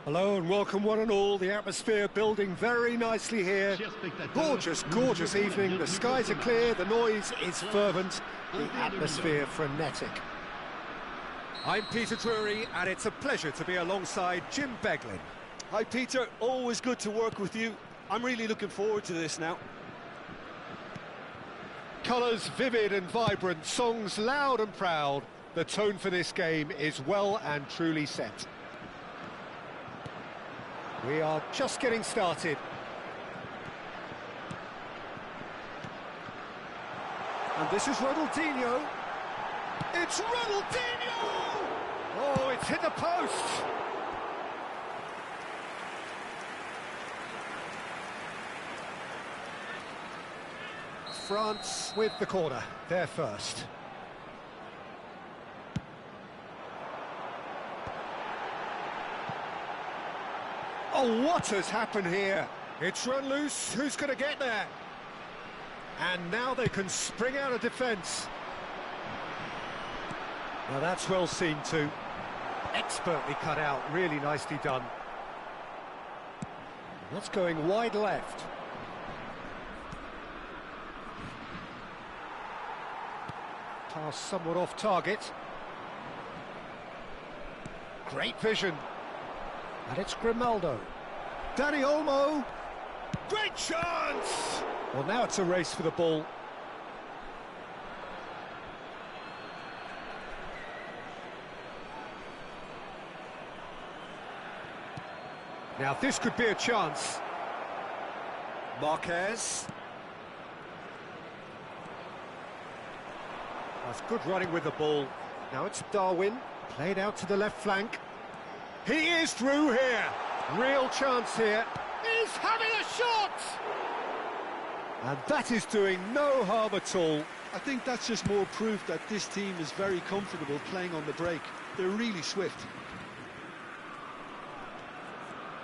Hello and welcome one and all. The atmosphere building very nicely here. Gorgeous, gorgeous evening. The skies are clear, the noise is fervent, the atmosphere frenetic. I'm Peter Drury and it's a pleasure to be alongside Jim Beglin. Hi Peter, always good to work with you. I'm really looking forward to this now. Colours vivid and vibrant, songs loud and proud. The tone for this game is well and truly set. We are just getting started. And this is Ronaldinho. It's Ronaldinho! Oh, it's hit the post! France with the corner, they're first. Oh, what has happened here? It's run loose, who's going to get there? And now they can spring out of defence. Now that's well seen too. Expertly cut out, really nicely done. That's going wide left. Pass somewhat off target. Great vision. And it's Grimaldo. Dani Olmo. Great chance! Well, now it's a race for the ball. Now this could be a chance. Marquez. That's good running with the ball. Now it's Darwin. Played out to the left flank. He is through here. Real chance here. He's having a shot! And that is doing no harm at all. I think that's just more proof that this team is very comfortable playing on the break. They're really swift.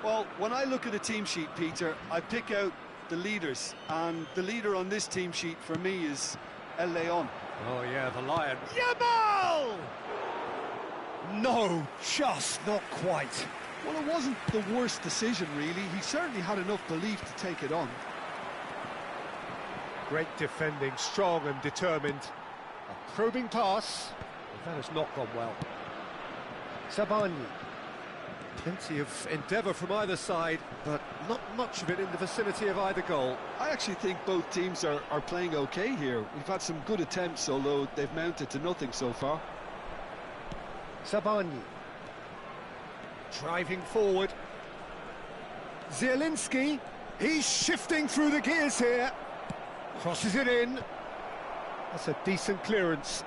Well, when I look at a team sheet, Peter, I pick out the leaders. And the leader on this team sheet for me is El Leon. Oh yeah, the Lion. Yamal! No, just not quite. Well, it wasn't the worst decision, really. He certainly had enough belief to take it on. Great defending, strong and determined. A probing pass. That has not gone well. Sabani. Plenty of endeavour from either side, but not much of it in the vicinity of either goal. I actually think both teams are playing okay here. We've had some good attempts, although they've mounted to nothing so far. Sabani. Driving forward. Zielinski. He's shifting through the gears here. Crosses it in. That's a decent clearance.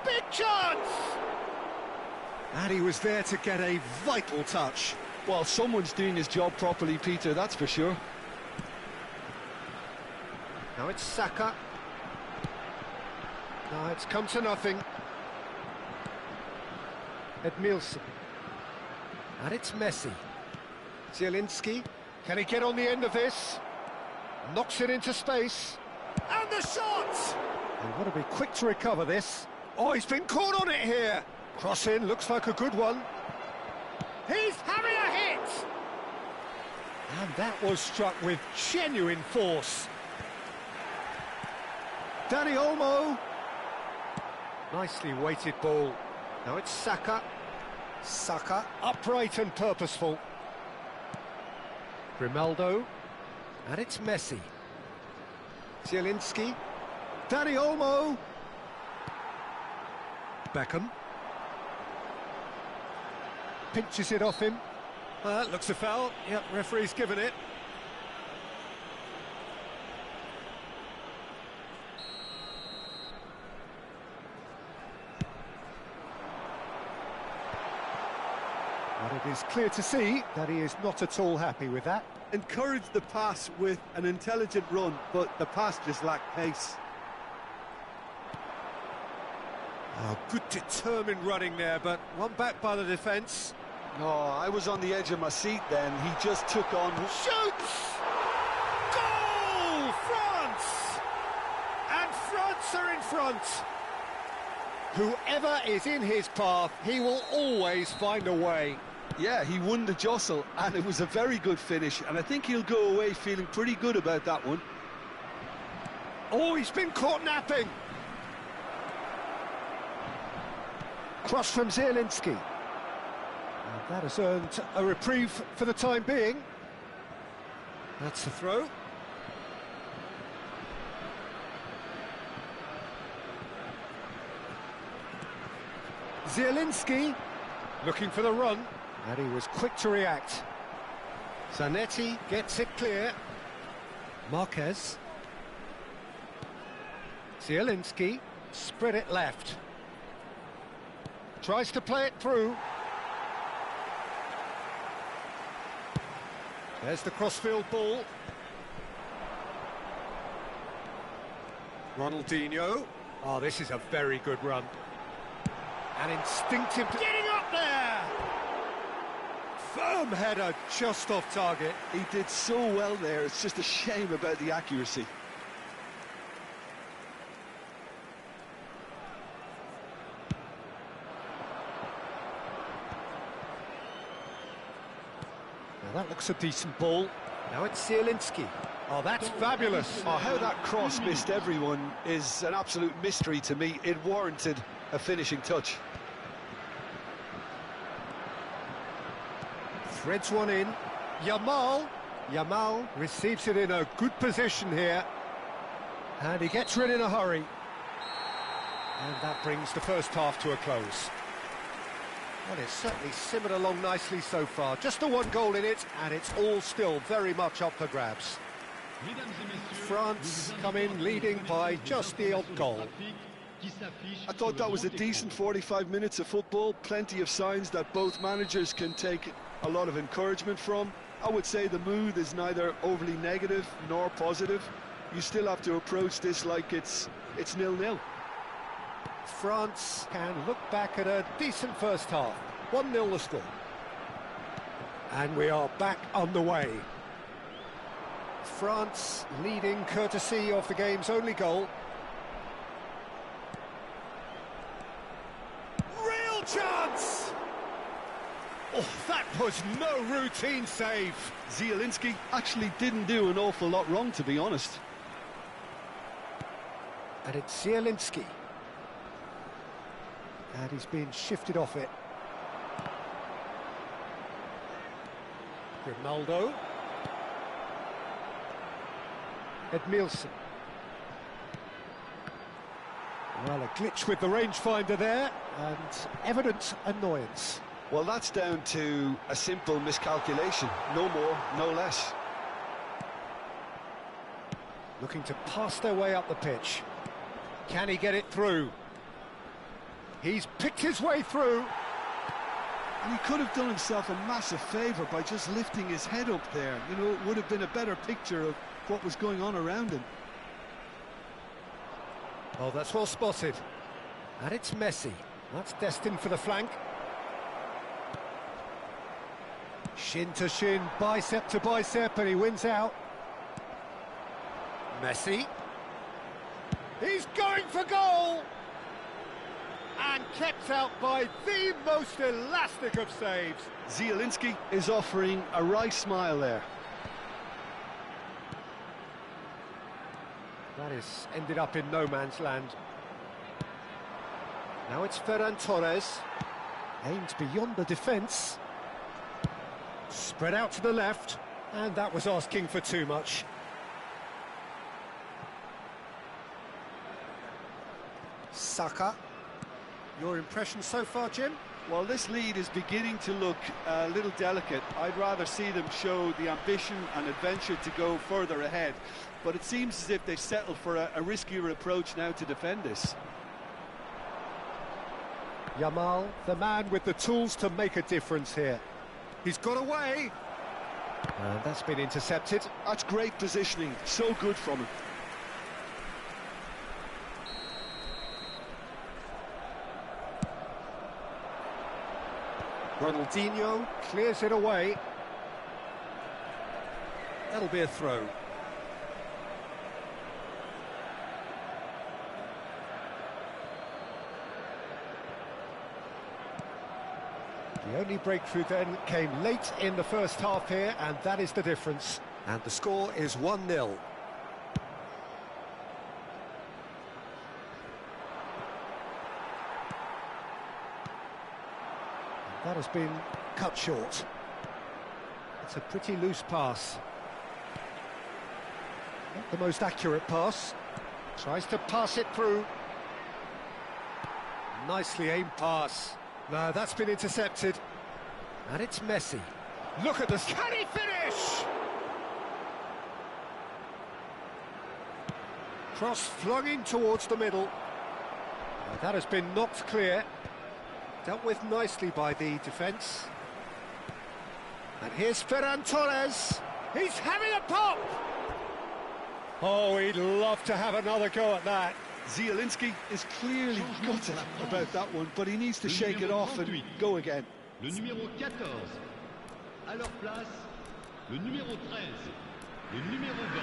Big chance! And he was there to get a vital touch. Well, someone's doing his job properly, Peter, that's for sure. Now it's Saka. Now it's come to nothing. Edmilson. And it's Messi. Zielinski. Can he get on the end of this? Knocks it into space. And the shot! They've got to be quick to recover this. Oh, he's been caught on it here. Cross in, looks like a good one. He's having a hit! And that was struck with genuine force. Dani Olmo. Nicely weighted ball. Now it's Saka. Saka, upright and purposeful. Grimaldo. And it's Messi. Zielinski. Dani Olmo. Beckham. Pinches it off him. That looks a foul. Yep, referee's given it. But it is clear to see that he is not at all happy with that. Encouraged the pass with an intelligent run, but the pass just lacked pace. Oh, good determined running there, but one back by the defence. No, I was on the edge of my seat then. He just took on... Shoots! Goal! France! And France are in front. Whoever is in his path, he will always find a way. Yeah, he won the jostle, and it was a very good finish, and I think he'll go away feeling pretty good about that one. Oh, he's been caught napping. Cross from Zielinski. And that has earned a reprieve for the time being. That's the throw. Zielinski looking for the run, and he was quick to react. Zanetti gets it clear. Marquez. Zielinski, spread it left. Tries to play it through. There's the crossfield ball. Ronaldinho. Oh, this is a very good run. An instinctive... Getting up there! Firm header, just off target. He did so well there, it's just a shame about the accuracy. Now that looks a decent ball. Now it's Zielinski. Oh, that's fabulous. Oh, how that cross missed everyone is an absolute mystery to me. It warranted a finishing touch. Threads one in. Yamal receives it in a good position here. And he gets rid in a hurry. And that brings the first half to a close. Well, it's certainly simmered along nicely so far. Just the one goal in it, and it's all still very much up for grabs. France come in leading by just the odd goal. I thought that was a decent 45 minutes of football. Plenty of signs that both managers can take a lot of encouragement from. I would say the mood is neither overly negative nor positive. You still have to approach this like it's 0-0. France can look back at a decent first half. 1-0 the score. And we are back underway. France leading courtesy of the game's only goal. Real chance! Oh, that was no routine save. Zielinski actually didn't do an awful lot wrong, to be honest. And it's Zielinski. And he's been shifted off it. Ronaldo. Edmilson. Well, a glitch with the rangefinder there, and evident annoyance. Well, that's down to a simple miscalculation. No more, no less. Looking to pass their way up the pitch. Can he get it through? He's picked his way through. And he could have done himself a massive favour by just lifting his head up there. You know, it would have been a better picture of what was going on around him. Oh, that's well spotted. And it's Messi. That's destined for the flank. Shin to shin, bicep to bicep, and he wins out. Messi. He's going for goal! And kept out by the most elastic of saves. Zielinski is offering a wry smile there. That is ended up in no man's land. Now it's Ferran Torres. Aimed beyond the defence. Spread out to the left. And that was asking for too much. Saka. Your impression so far, Jim? Well, this lead is beginning to look a little delicate. I'd rather see them show the ambition and adventure to go further ahead. But it seems as if they've settled for a riskier approach now to defend this. Yamal, the man with the tools to make a difference here. He's got away. And that's been intercepted. That's great positioning. So good from him. Ronaldinho clears it away. That'll be a throw. The only breakthrough then came late in the first half here, and that is the difference. And the score is 1-0. That has been cut short. It's a pretty loose pass. Not the most accurate pass. Tries to pass it through. Nicely aimed pass. No, that's been intercepted. And it's Messi. Look at this. Can he finish? Cross flung in towards the middle. That has been knocked clear. Dealt with nicely by the defence. And here's Ferran Torres. He's having a pop! Oh, he'd love to have another go at that. Zielinski is clearly gutted about that one, but he needs to shake it off and go again. Le numéro 14. À leur place, le numéro 13. Le numéro 20.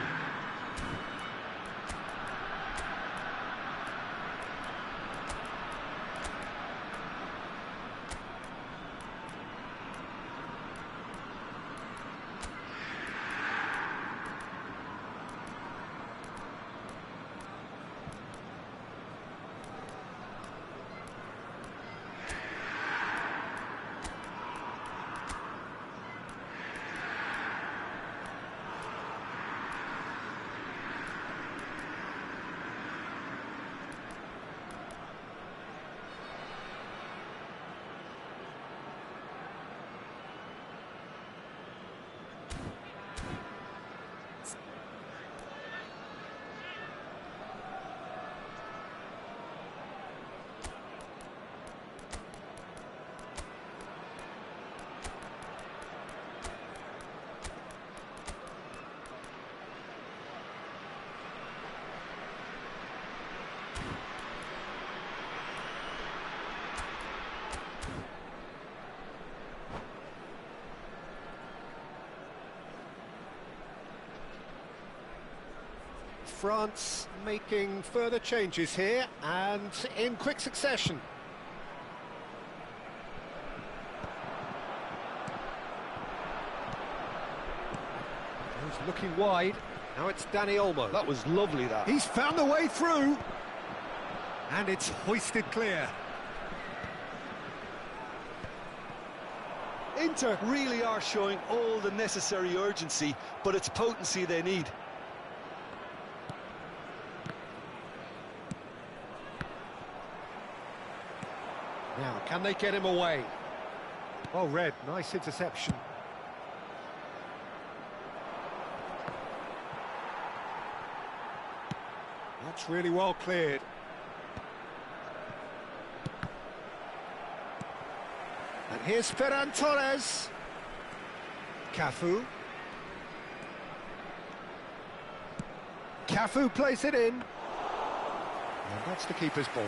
France making further changes here, and in quick succession. He's looking wide. Now it's Dani Olmo. That was lovely, that. He's found the way through. And it's hoisted clear. Inter really are showing all the necessary urgency, but it's potency they need. Now, can they get him away? Well read, nice interception. That's really well cleared. And here's Ferran Torres. Cafu. Cafu plays it in. And that's the keeper's ball.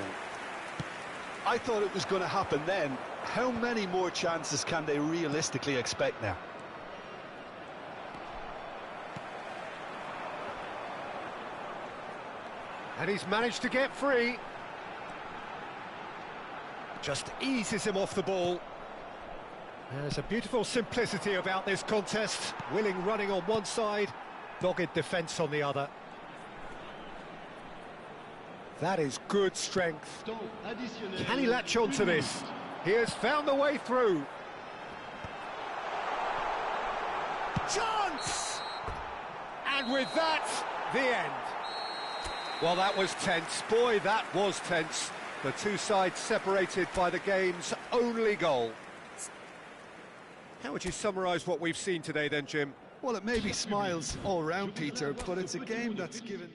I thought it was going to happen then. How many more chances can they realistically expect now? And he's managed to get free. Just eases him off the ball. There's a beautiful simplicity about this contest. Willing running on one side, dogged defence on the other. That is good strength. Can he latch on to this? He has found the way through. Chance! And with that, the end. Well, that was tense. Boy, that was tense. The two sides separated by the game's only goal. How would you summarise what we've seen today then, Jim? Well, it may be smiles all round, Peter, but it's a game that's given...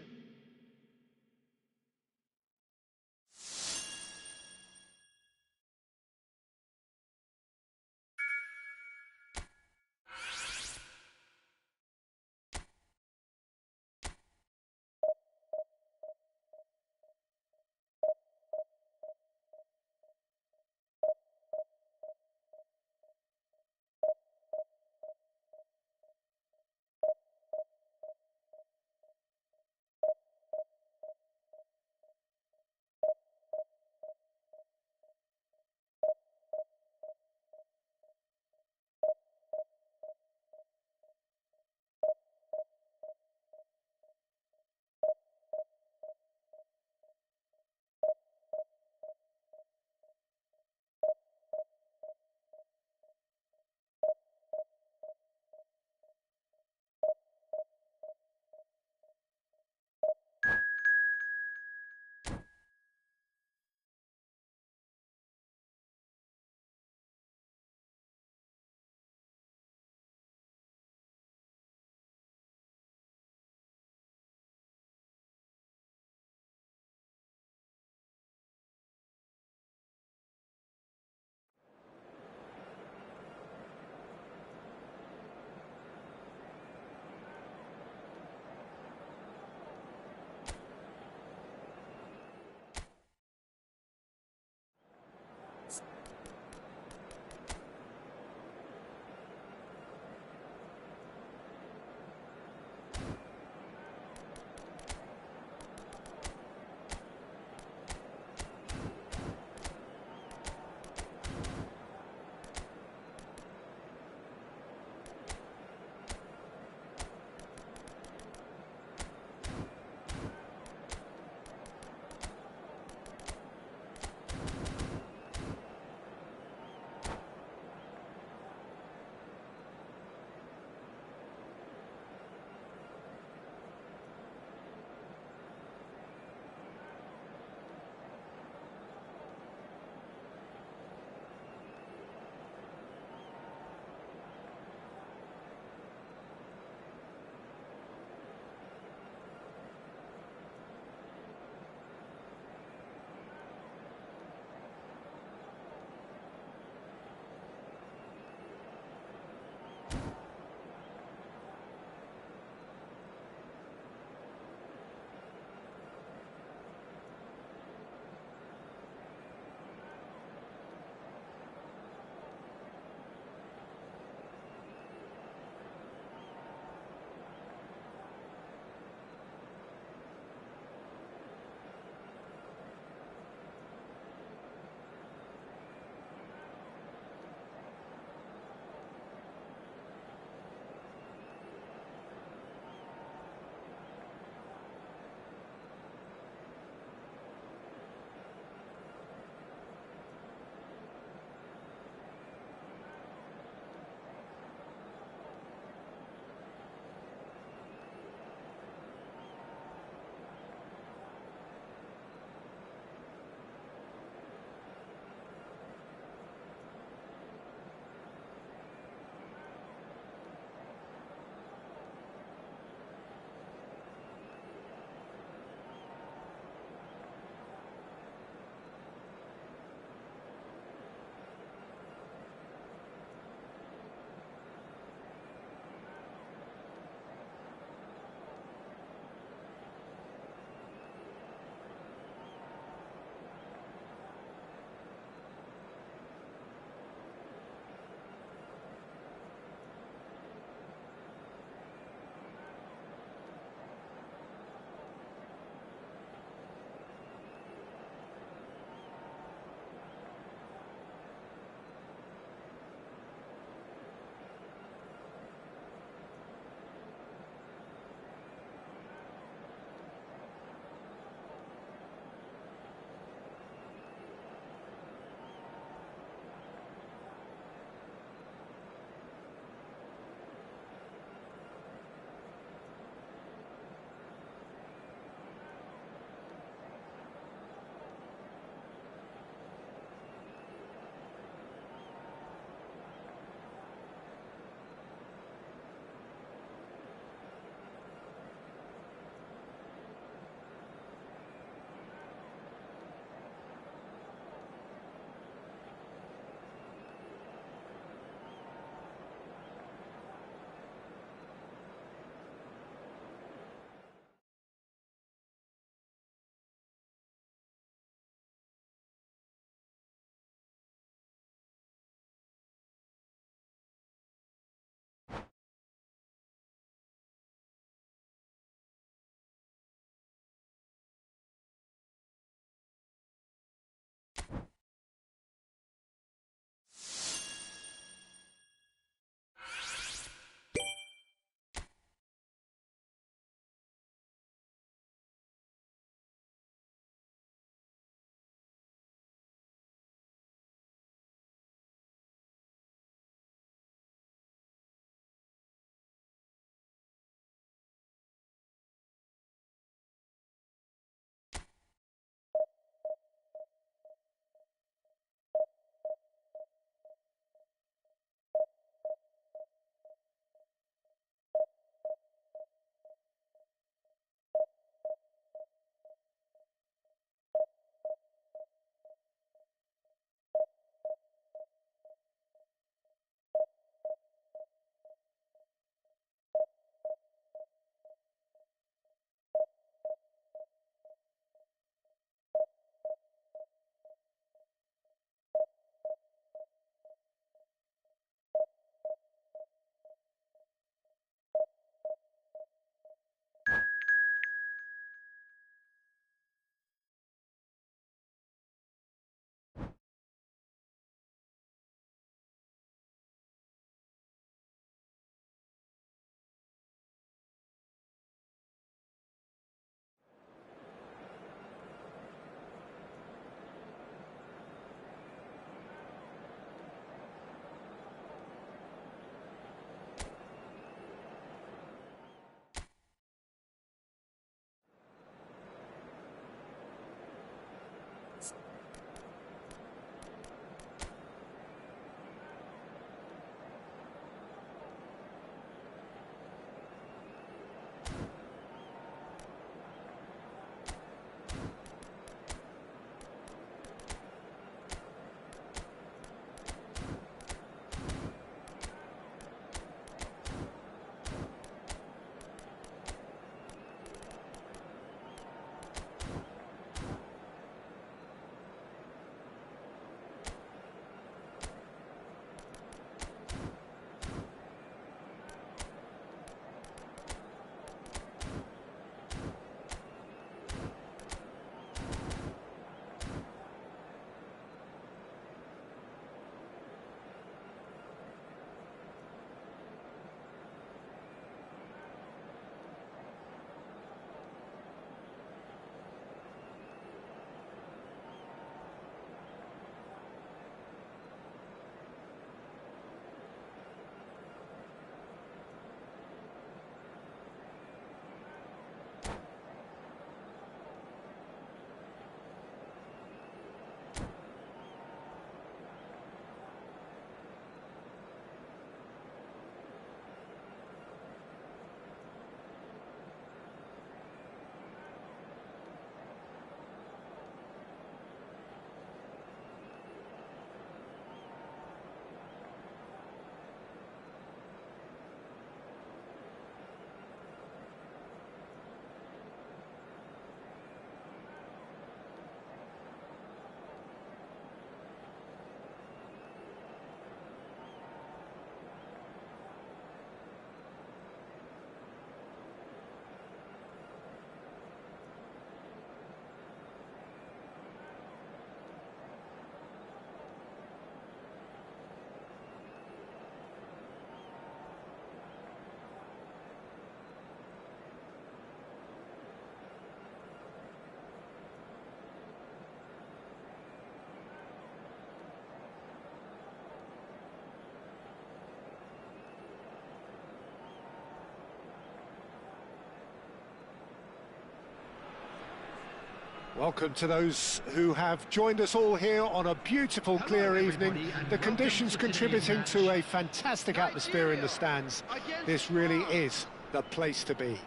Welcome to those who have joined us all here on a beautiful, clear evening. The conditions contributing to a fantastic atmosphere in the stands. This really is the place to be.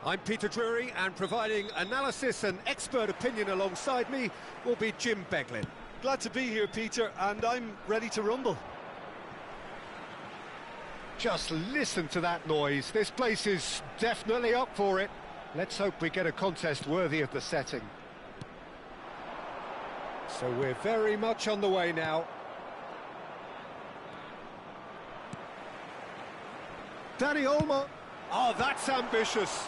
I'm Peter Drury, and providing analysis and expert opinion alongside me will be Jim Beglin. Glad to be here, Peter, and I'm ready to rumble. Just listen to that noise. This place is definitely up for it. Let's hope we get a contest worthy of the setting. So we're very much on the way now. Dani Olmo. Oh, that's ambitious.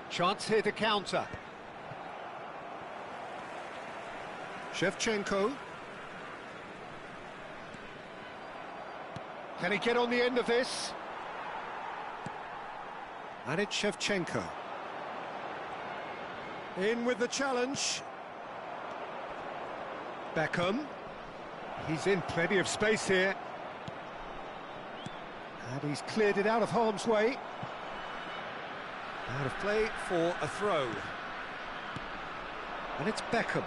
Chance here to counter. Shevchenko. Can he get on the end of this? And it's Shevchenko. In with the challenge. Beckham. He's in plenty of space here. And he's cleared it out of harm's way. Out of play for a throw. And it's Beckham.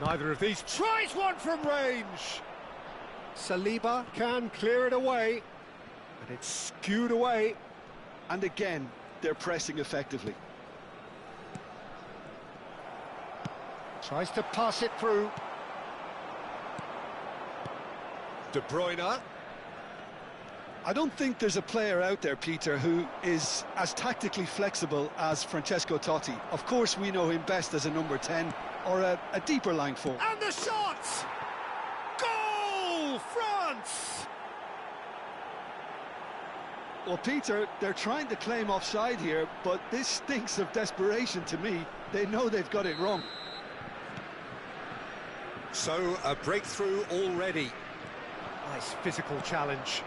Neither of these tries one from range. Saliba can clear it away. And it's skewed away. And again, they're pressing effectively. Tries to pass it through. De Bruyne. I don't think there's a player out there, Peter, who is as tactically flexible as Francesco Totti. Of course, we know him best as a number 10 or a deeper line forward. And the shot! Goal! France! Well, Peter, they're trying to claim offside here, but this stinks of desperation to me. They know they've got it wrong. So, a breakthrough already. Nice physical challenge.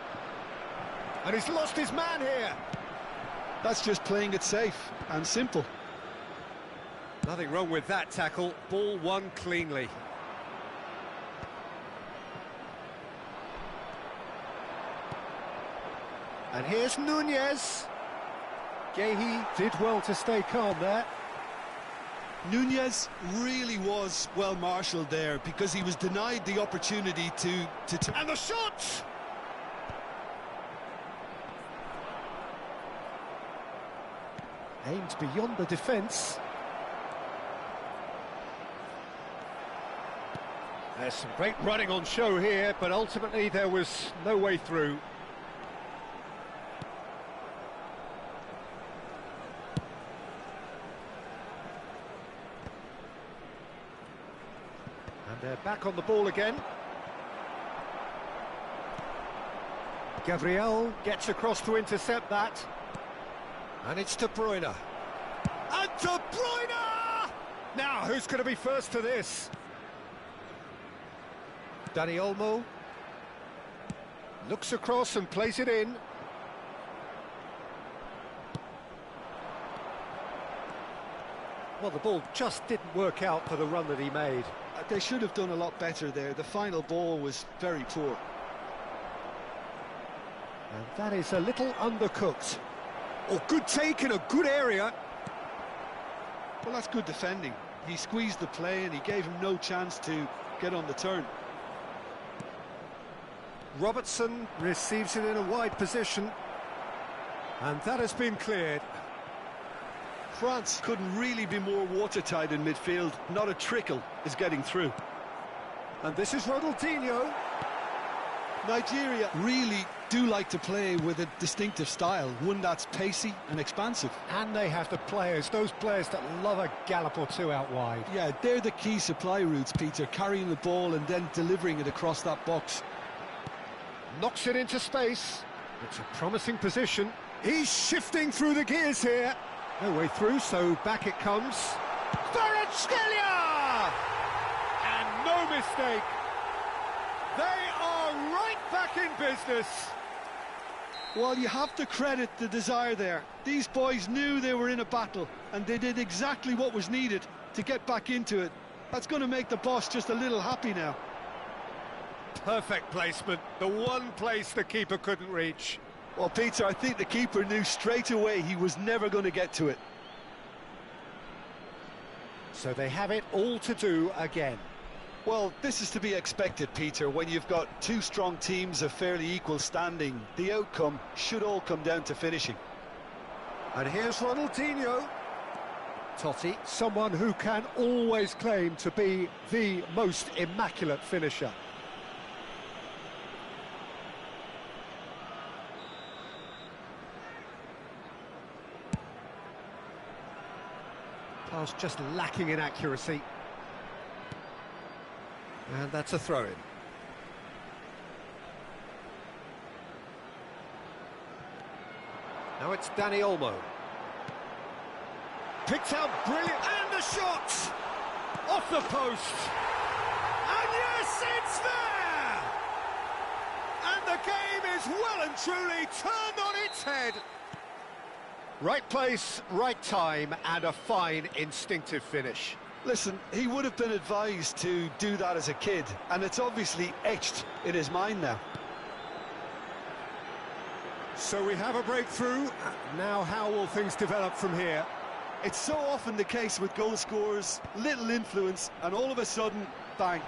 And he's lost his man here. That's just playing it safe and simple. Nothing wrong with that tackle. Ball won cleanly. And here's Nunez. Guehi did well to stay calm there. Nunez really was well marshalled there because he was denied the opportunity to... And the shot! Aimed beyond the defence. There's some great running on show here, but ultimately there was no way through. And they're back on the ball again. Gabriel gets across to intercept that. And it's De Bruyne. And De Bruyne! Now, who's going to be first to this? Dani Olmo. Looks across and plays it in. Well, the ball just didn't work out for the run that he made. They should have done a lot better there. The final ball was very poor. And that is a little undercooked. Oh, good take in a good area. Well, that's good defending. He squeezed the play and he gave him no chance to get on the turn. Robertson receives it in a wide position. And that has been cleared. France couldn't really be more watertight in midfield. Not a trickle is getting through. And this is Ronaldinho. Nigeria really do like to play with a distinctive style, one that's pacey and expansive. And they have the players, those players that love a gallop or two out wide. Yeah, they're the key supply routes, Peter, carrying the ball and then delivering it across that box. Knocks it into space. It's a promising position. He's shifting through the gears here. No way through, so back it comes. Kvaratskhelia! And no mistake. They are right back in business. Well, you have to credit the desire there. These boys knew they were in a battle, and they did exactly what was needed to get back into it. That's going to make the boss just a little happy now. Perfect placement, the one place the keeper couldn't reach. Well, Peter, I think the keeper knew straight away he was never going to get to it. So they have it all to do again. Well, this is to be expected, Peter. When you've got two strong teams of fairly equal standing, the outcome should all come down to finishing. And here's Ronaldinho. Totti, someone who can always claim to be the most immaculate finisher. Pass just lacking in accuracy. And that's a throw-in. Now it's Dani Olmo. Picked out brilliant, and the shot! Off the post! And yes, it's there! And the game is well and truly turned on its head. Right place, right time, and a fine instinctive finish. Listen, he would have been advised to do that as a kid, and it's obviously etched in his mind now. So we have a breakthrough. Now how will things develop from here? It's so often the case with goal scorers, little influence, and all of a sudden, bang.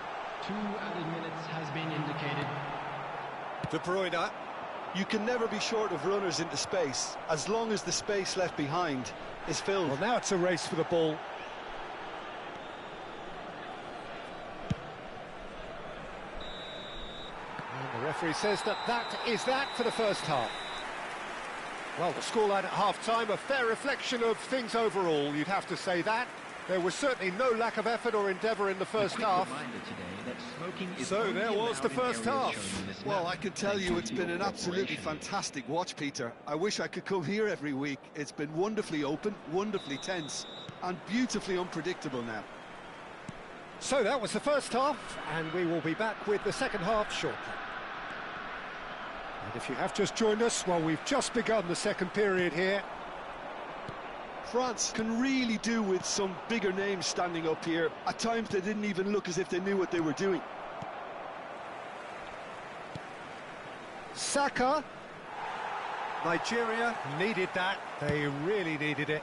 2 added minutes has been indicated. De Bruyne. You can never be short of runners into space, as long as the space left behind is filled. Well, now it's a race for the ball. And the referee says that is that for the first half. Well, the scoreline at half-time, a fair reflection of things overall, you'd have to say that. There was certainly no lack of effort or endeavour in the first half. So there was the first half. Well, I can tell you it's been an absolutely fantastic watch, Peter. I wish I could come here every week. It's been wonderfully open, wonderfully tense, and beautifully unpredictable now. So that was the first half, and we will be back with the second half shortly. And if you have just joined us, well, we've just begun the second period here. France can really do with some bigger names standing up here. At times they didn't even look as if they knew what they were doing. Saka. Nigeria needed that. They really needed it.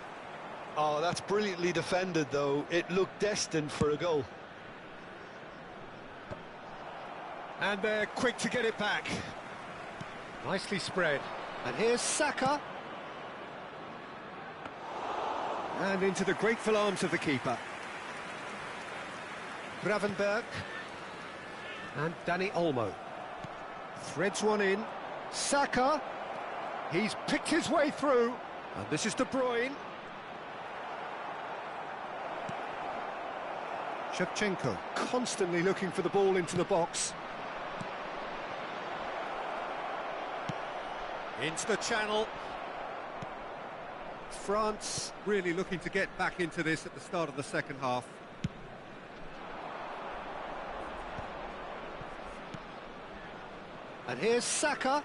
Oh, that's brilliantly defended, though. It looked destined for a goal. And they're quick to get it back. Nicely spread. And here's Saka. And into the grateful arms of the keeper. Gravenberch. And Dani Olmo. Threads one in. Saka. He's picked his way through. And this is De Bruyne. Shevchenko constantly looking for the ball into the box. Into the channel. France really looking to get back into this at the start of the second half. And here's Saka.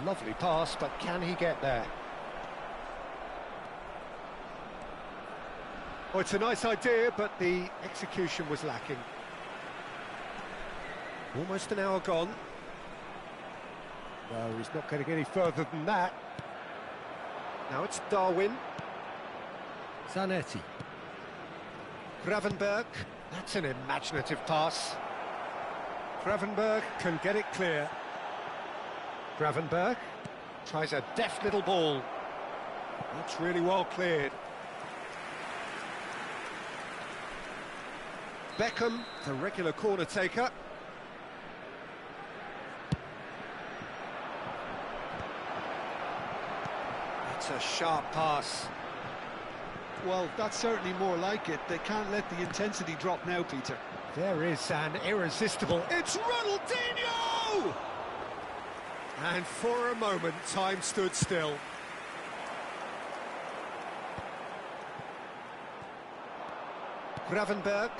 Lovely pass, but can he get there? Oh, it's a nice idea, but the execution was lacking. Almost an hour gone. Well, he's not going to get any further than that. Now it's Darwin. Zanetti. Gravenberch. That's an imaginative pass. Gravenberch can get it clear. Gravenberch tries a deft little ball. That's really well cleared. Beckham, the regular corner taker. That's a sharp pass. Well, that's certainly more like it. They can't let the intensity drop now, Peter. There is an irresistible... It's Ronaldinho! And for a moment, time stood still. Gravenberch.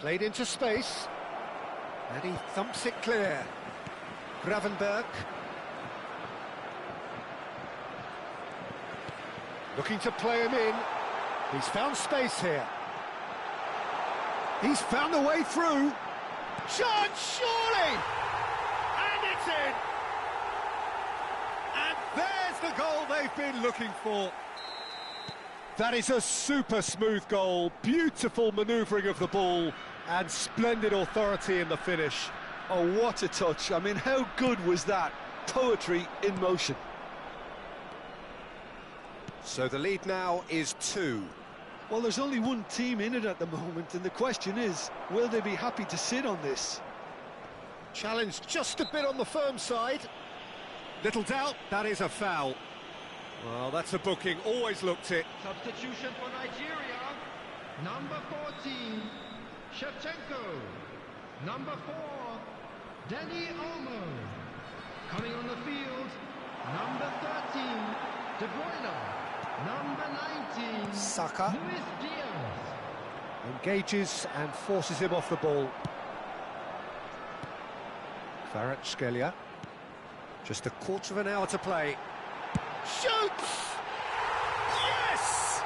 Played into space. And he thumps it clear. Gravenberch. Looking to play him in. He's found space here. He's found a way through. Chance, surely! And it's in! And there's the goal they've been looking for. That is a super smooth goal, beautiful manoeuvring of the ball, and splendid authority in the finish. Oh, what a touch. I mean, how good was that? Poetry in motion. So the lead now is 2. Well, there's only one team in it at the moment, and the question is, will they be happy to sit on this? Challenge just a bit on the firm side. Little doubt, that is a foul. Well, that's a booking, always looked it. Substitution for Nigeria. Number 14, Shevchenko. Number 4, Danny Olmo. Coming on the field, number 13, De Bruyne. Number 19, Saka. Luis Diaz. Engages and forces him off the ball. Kvaratskhelia. Just a quarter of an hour to play. Shoots! Yes!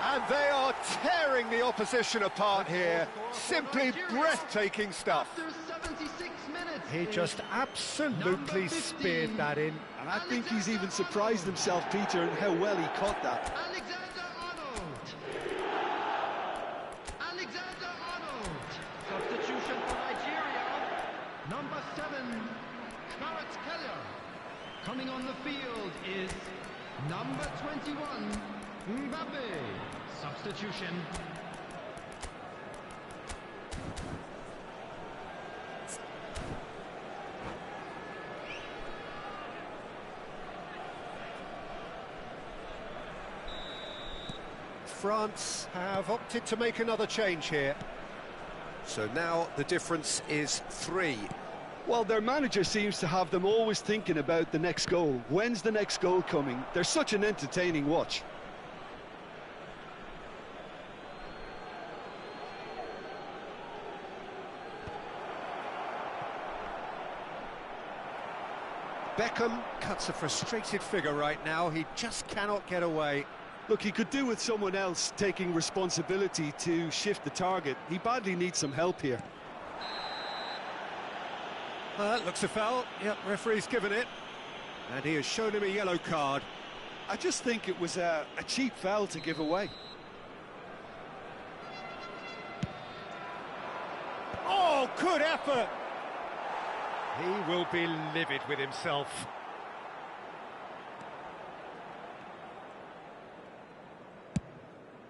And they are tearing the opposition apart here. Simply breathtaking stuff. After 76 minutes, He just absolutely speared that in. And I think he's even surprised himself, Peter, in how well he caught that. Alexander-Arnold. Alexander-Arnold. Substitution for Nigeria. Number 7, Kvaratskhelia. Coming on the field is number 21, Mbappe. Substitution. France have opted to make another change here. So now the difference is 3. Well, their manager seems to have them always thinking about the next goal. When's the next goal coming? They're such an entertaining watch. Beckham cuts a frustrated figure right now. He just cannot get away. Look, he could do with someone else taking responsibility to shift the target. He badly needs some help here. That looks a foul. Yep, referee's given it. And he has shown him a yellow card. I just think it was a cheap foul to give away. Oh, good effort! He will be livid with himself.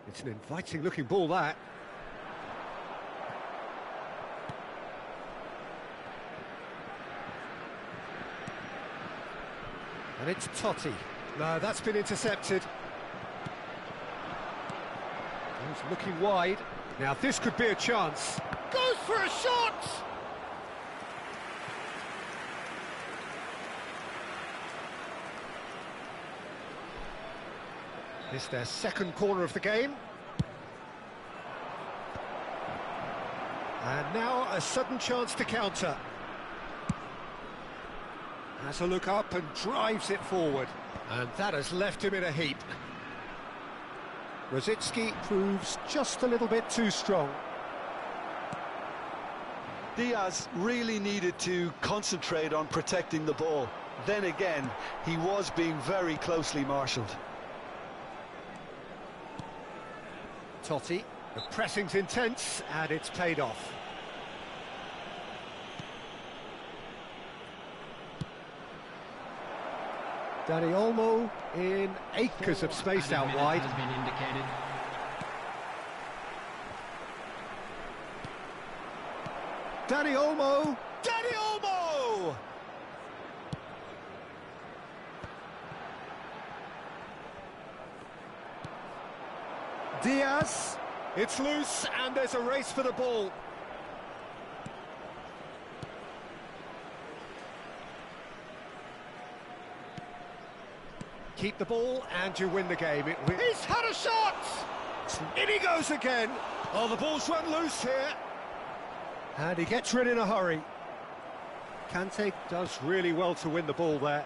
It's an inviting-looking ball, that. And it's Totti. No, that's been intercepted. He's looking wide. Now, this could be a chance. Goes for a shot! It's their second corner of the game. And now a sudden chance to counter. Has a look up and drives it forward. And that has left him in a heap. Rosicky proves just a little bit too strong. Diaz really needed to concentrate on protecting the ball. Then again, he was being very closely marshalled. Totti, the pressing's intense and it's paid off. Dani Olmo in acres of space out wide. Has been indicated. Dani Olmo! Dani Olmo! Diaz, it's loose and there's a race for the ball. Keep the ball and you win the game. He's had a shot! In he goes again. Oh, the ball's run loose here. And he gets rid in a hurry. Kante does really well to win the ball there.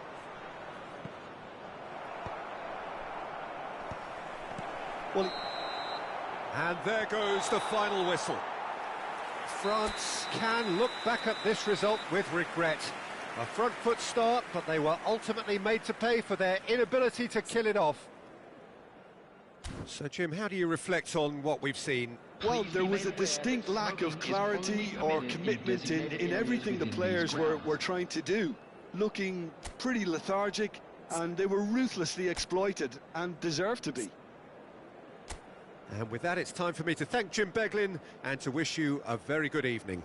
Well, And there goes the final whistle. France can look back at this result with regret. A front foot start, but they were ultimately made to pay for their inability to kill it off. So, Jim, how do you reflect on what we've seen? Well, there was a distinct lack of clarity or commitment in everything the players were trying to do. Looking pretty lethargic, and they were ruthlessly exploited, and deserved to be. And with that, it's time for me to thank Jim Beglin and to wish you a very good evening.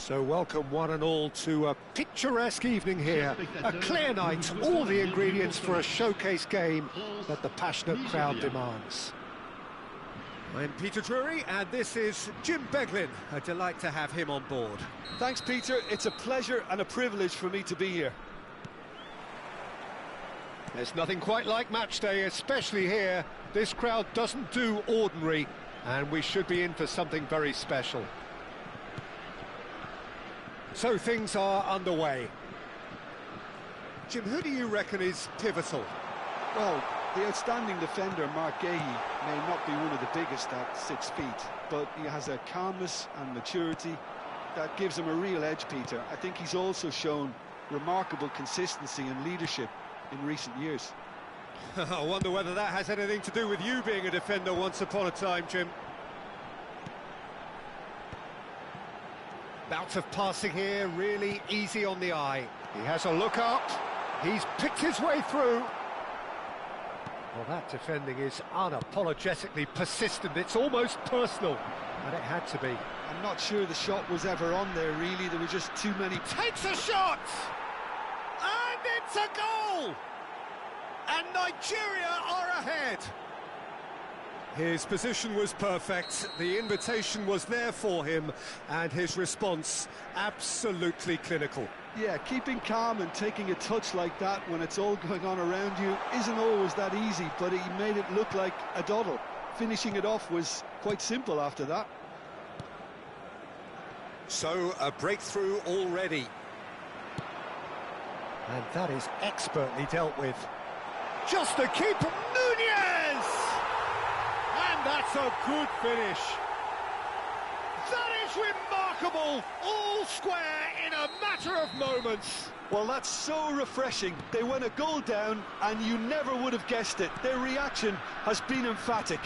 So welcome one and all to a picturesque evening here, a clear night, all the ingredients for a showcase game that the passionate crowd demands. I'm Peter Drury and this is Jim Beglin. A delight to have him on board. Thanks, Peter. It's a pleasure and a privilege for me to be here. There's nothing quite like match day, especially here. This crowd doesn't do ordinary, and we should be in for something very special. So things are underway. Jim, who do you reckon is pivotal? Well, the outstanding defender, Mark Gahey, may not be one of the biggest at 6 feet, but he has a calmness and maturity that gives him a real edge, Peter. I think he's also shown remarkable consistency and leadership in recent years. I wonder whether that has anything to do with you being a defender once upon a time, Jim. Bout of passing here, really easy on the eye. He has a look up, he's picked his way through. Well, that defending is unapologetically persistent, it's almost personal, and it had to be. I'm not sure the shot was ever on there, really. There were just too many... Takes a shot! And it's a goal! And Nigeria are ahead! His position was perfect, the invitation was there for him, and his response absolutely clinical. Yeah, keeping calm and taking a touch like that when it's all going on around you isn't always that easy, but he made it look like a doddle. Finishing it off was quite simple after that. So, a breakthrough already. And that is expertly dealt with. Just to keep Nunez! And that's a good finish. That is remarkable, all square in a matter of moments. Well, that's so refreshing. They went a goal down and you never would have guessed it. Their reaction has been emphatic.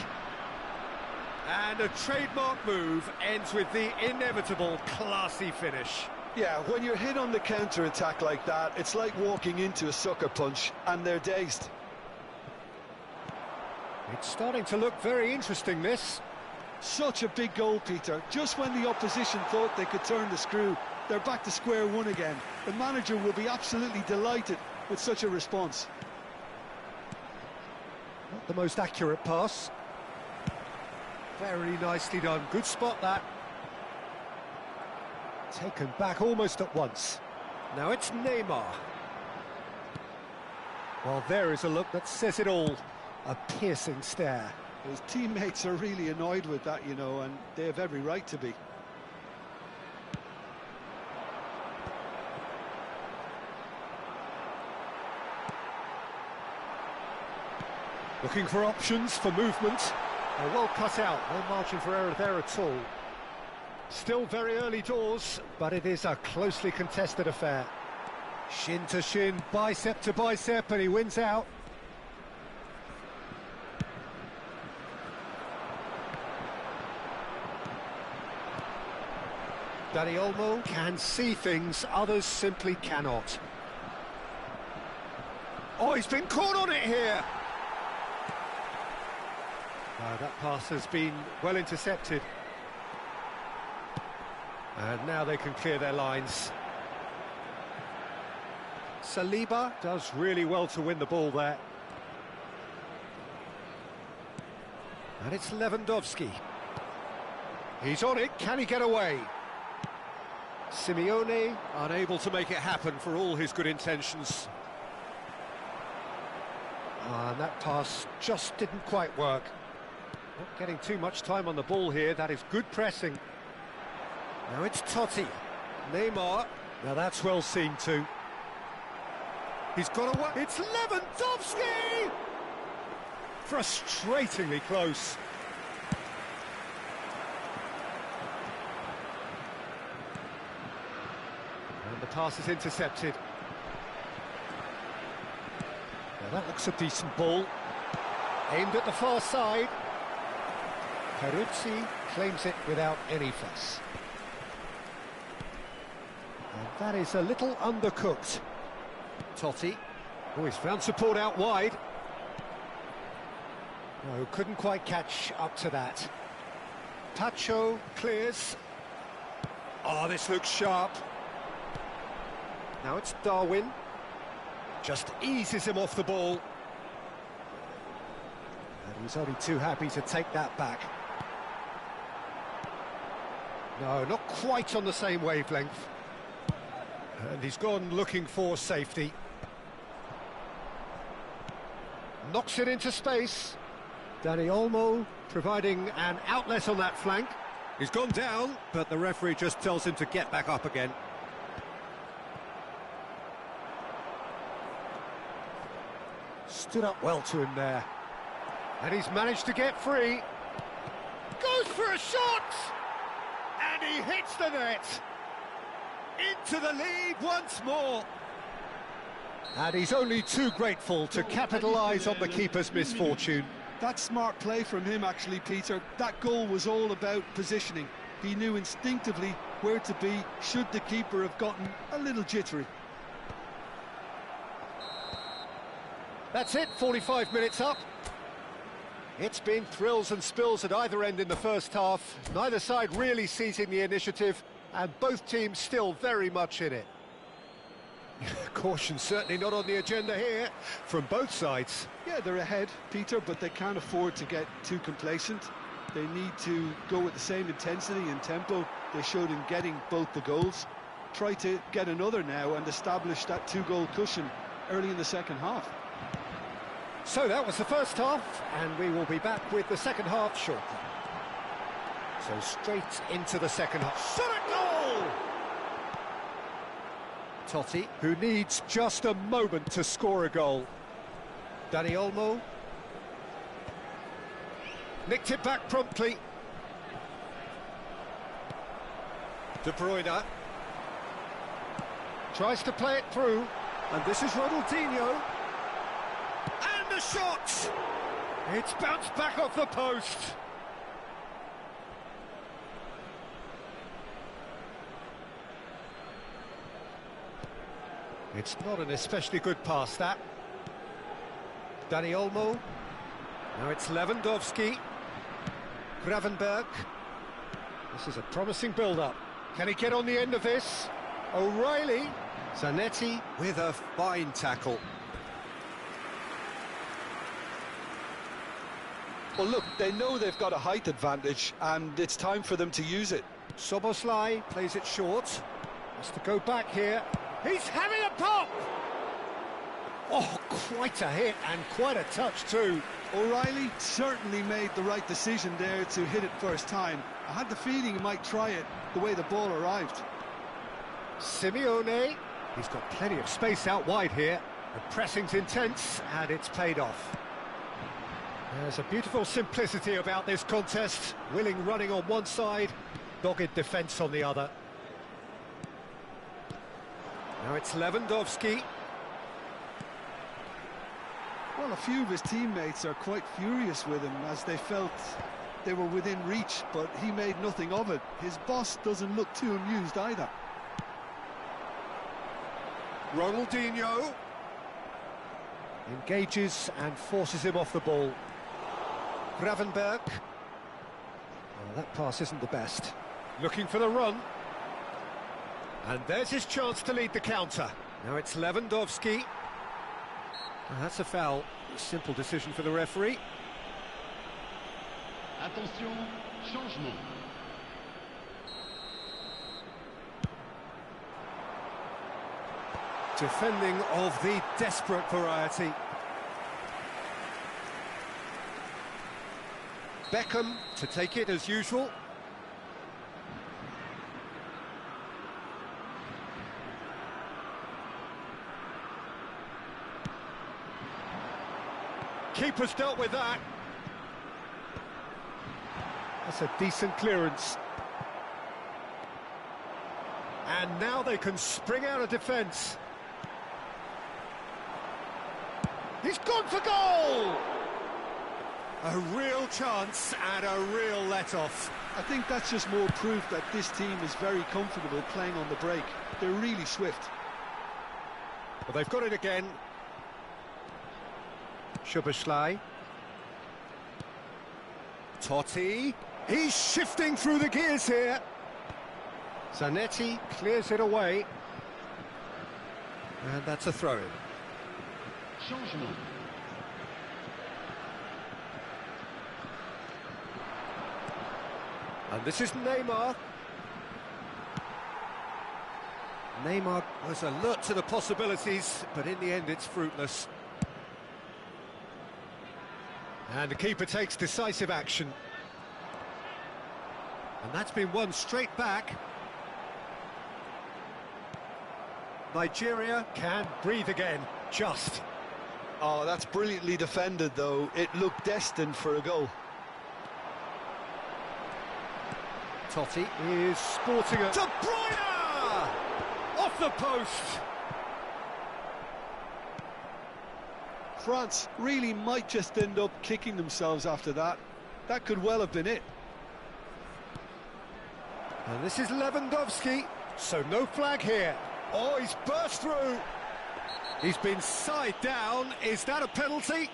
And a trademark move ends with the inevitable classy finish. Yeah, when you're hit on the counter-attack like that, it's like walking into a sucker punch and they're dazed. It's starting to look very interesting, this. Such a big goal, Peter. Just when the opposition thought they could turn the screw, they're back to square one again. The manager will be absolutely delighted with such a response. Not the most accurate pass. Very nicely done. Good spot, that. Taken back almost at once. Now it's Neymar. Well, there is a look that says it all. A piercing stare. His teammates are really annoyed with that, you know, and they have every right to be. Looking for options for movement. Well cut out, no margin for error there at all. Still very early doors, but it is a closely contested affair. Shin to shin, bicep to bicep, and he wins out. Dani Olmo can see things others simply cannot. Oh, he's been caught on it here! That pass has been well intercepted. And now they can clear their lines. Saliba does really well to win the ball there. And it's Lewandowski. He's on it, can he get away? Simeone unable to make it happen for all his good intentions. And that pass just didn't quite work. Not getting too much time on the ball here, that is good pressing. Now it's Totti. Neymar. Now that's well seen too. He's got away. It's Lewandowski! Frustratingly close. And the pass is intercepted. Now that looks a decent ball. Aimed at the far side. Peruzzi claims it without any fuss. And that is a little undercooked. Totti. Oh, he's found support out wide. No, couldn't quite catch up to that. Pacho clears. Oh, this looks sharp. Now it's Darwin. Just eases him off the ball. And he's only too happy to take that back. No, not quite on the same wavelength. And he's gone looking for safety. Knocks it into space. Dani Olmo providing an outlet on that flank. He's gone down, but the referee just tells him to get back up again. Stood up well to him there. And he's managed to get free. Goes for a shot! And he hits the net. Into the lead once more. And he's only too grateful to capitalise on the keeper's misfortune. That's smart play from him, actually, Peter. That goal was all about positioning. He knew instinctively where to be should the keeper have gotten a little jittery. That's it, 45 minutes up. It's been thrills and spills at either end in the first half. Neither side really seizing the initiative, and both teams still very much in it. Caution certainly not on the agenda here from both sides. Yeah, they're ahead, Peter, but they can't afford to get too complacent. They need to go with the same intensity and tempo they showed in getting both the goals. Try to get another now and establish that two-goal cushion early in the second half. So that was the first half, and we will be back with the second half shortly. So straight into the second half. Shot at goal! Totti, who needs just a moment to score a goal. Dani Olmo. Nicked it back promptly. De Bruyne. Tries to play it through, and this is Ronaldinho. And the shot! It's bounced back off the post. It's not an especially good pass, that. Dani Olmo. Now it's Lewandowski. Gravenberch. This is a promising build-up. Can he get on the end of this? O'Reilly. Zanetti with a fine tackle. Well, look, they know they've got a height advantage, and it's time for them to use it. Szoboszlai plays it short. Has to go back here. He's having a pop! Oh, quite a hit and quite a touch too. O'Reilly certainly made the right decision there to hit it first time. I had the feeling he might try it the way the ball arrived. Simeone. He's got plenty of space out wide here. The pressing's intense and it's paid off. There's a beautiful simplicity about this contest. Willing running on one side, dogged defence on the other. Now it's Lewandowski. Well, a few of his teammates are quite furious with him as they felt they were within reach, but he made nothing of it. His boss doesn't look too amused either. Ronaldinho engages and forces him off the ball. Gravenberch. Oh, that pass isn't the best. Looking for the run. And there's his chance to lead the counter. Now it's Lewandowski. Oh, that's a foul. Simple decision for the referee. Attention, changement. Defending of the desperate variety. Beckham to take it as usual. Keeper's dealt with that. That's a decent clearance. And now they can spring out of defence. He's gone for goal! A real chance and a real let-off. I think that's just more proof that this team is very comfortable playing on the break. They're really swift. Well, they've got it again. Szoboszlai. Totti. He's shifting through the gears here. Zanetti clears it away. And that's a throw-in. Changement. And this is Neymar. Neymar was alert to the possibilities, but in the end it's fruitless. And the keeper takes decisive action. And that's been won straight back. Nigeria can breathe again, just. Oh, that's brilliantly defended, though. It looked destined for a goal. Totti is sporting a... De Bruyne! Off the post! France really might just end up kicking themselves after that. That could well have been it. And this is Lewandowski, so no flag here. Oh, he's burst through. He's been side down. Is that a penalty?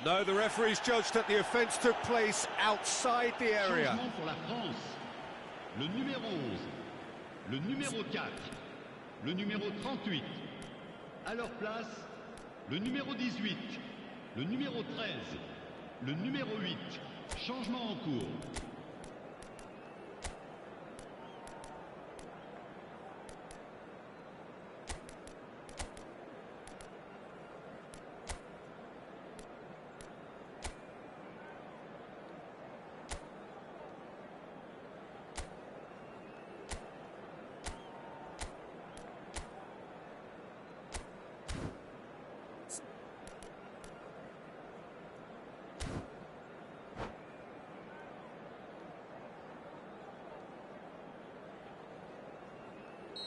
No, the referee's judged that the offence took place outside the area. Changement pour la France. Le numéro 11, le numéro 4, le numéro 38. À leur place, le numéro 18, le numéro 13, le numéro 8. Changement en cours.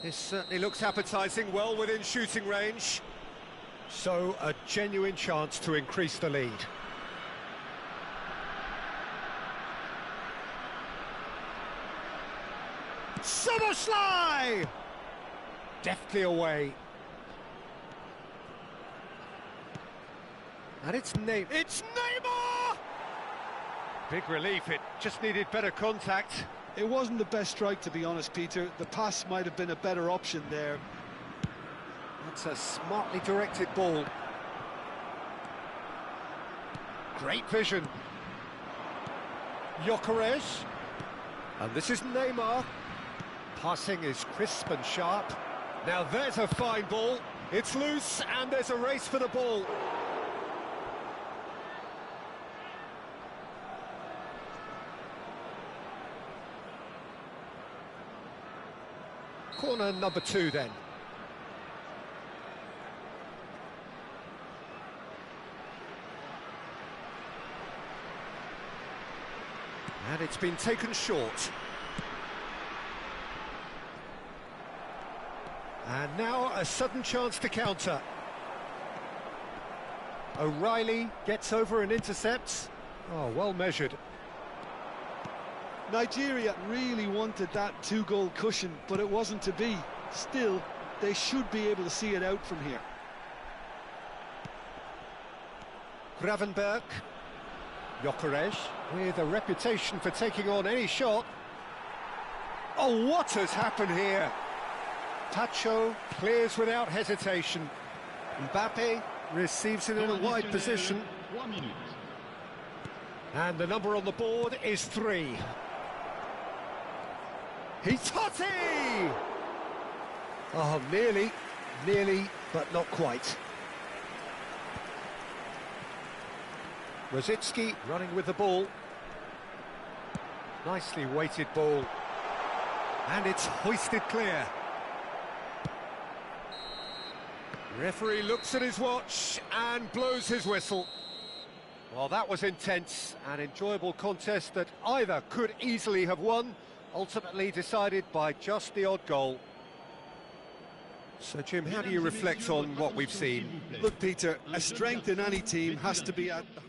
This certainly looks appetising, well within shooting range. So, a genuine chance to increase the lead. Szoboszlai! Deftly away. And it's Neymar! Big relief, it just needed better contact. It wasn't the best strike, to be honest, Peter. The pass might have been a better option there. That's a smartly directed ball. Great vision. Gyökeres. And this is Neymar. Passing is crisp and sharp. Now there's a fine ball. It's loose and there's a race for the ball. Corner number 2 then. And it's been taken short. And now a sudden chance to counter. O'Reilly gets over and intercepts. Oh, well measured. Nigeria really wanted that 2-goal cushion, but it wasn't to be. Still, they should be able to see it out from here. Gravenberch. Gyökeres, with a reputation for taking on any shot. Oh, what has happened here? Pacho clears without hesitation. Mbappe receives it in a wide position. 3 minutes. And the number on the board is 3. Totti! Oh, nearly, but not quite. Rosicky running with the ball. Nicely weighted ball. And it's hoisted clear. Referee looks at his watch and blows his whistle. Well, that was intense, an enjoyable contest that either could easily have won, ultimately decided by just the odd goal. So, Jim, how do you reflect on what we've seen? Look, Peter, a strength in any team has to be at the